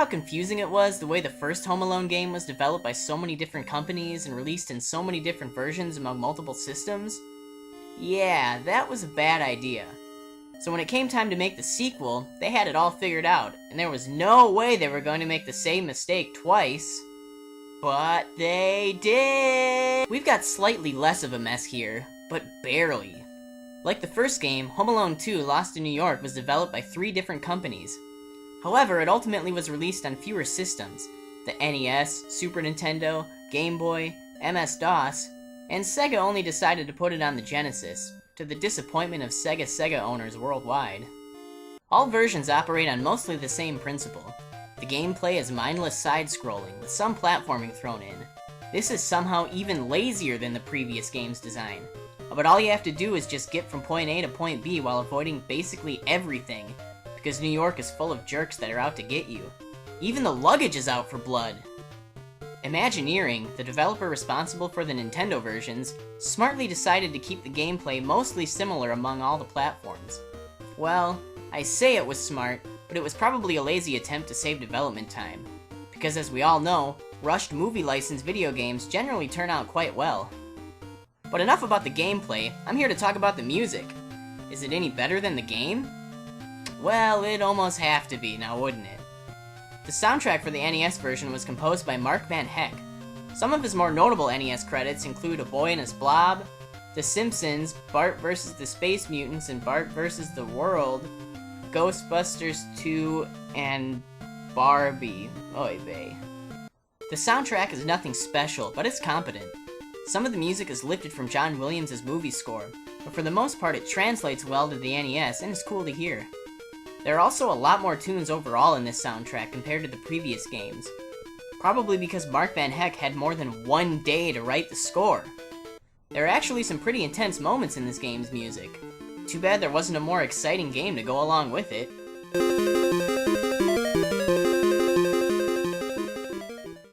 confusing it was the way the first Home Alone game was developed by so many different companies and released in so many different versions among multiple systems? Yeah, that was a bad idea. So when it came time to make the sequel, they had it all figured out, and there was no way they were going to make the same mistake twice. But they did! We've got slightly less of a mess here, but barely. Like the first game, Home Alone 2 Lost in New York was developed by 3 different companies. However, it ultimately was released on fewer systems: the NES, Super Nintendo, Game Boy, MS-DOS, and Sega only decided to put it on the Genesis, to the disappointment of Sega owners worldwide. All versions operate on mostly the same principle. The gameplay is mindless side-scrolling, with some platforming thrown in. This is somehow even lazier than the previous game's design. But all you have to do is just get from point A to point B while avoiding basically everything, because New York is full of jerks that are out to get you. Even the luggage is out for blood! Imagineering, the developer responsible for the Nintendo versions, smartly decided to keep the gameplay mostly similar among all the platforms. Well, I say it was smart, but it was probably a lazy attempt to save development time. Because as we all know, rushed movie-licensed video games generally turn out quite well. But enough about the gameplay, I'm here to talk about the music. Is it any better than the game? Well, it'd almost have to be, now wouldn't it? The soundtrack for the NES version was composed by Mark van Hecke. Some of his more notable NES credits include A Boy and His Blob, The Simpsons, Bart vs. the Space Mutants and Bart vs. the World, Ghostbusters 2, and Barbie. Oy vey. The soundtrack is nothing special, but it's competent. Some of the music is lifted from John Williams' movie score, but for the most part it translates well to the NES and is cool to hear. There are also a lot more tunes overall in this soundtrack compared to the previous games. Probably because Mark van Hecke had more than 1 day to write the score. There are actually some pretty intense moments in this game's music. Too bad there wasn't a more exciting game to go along with it.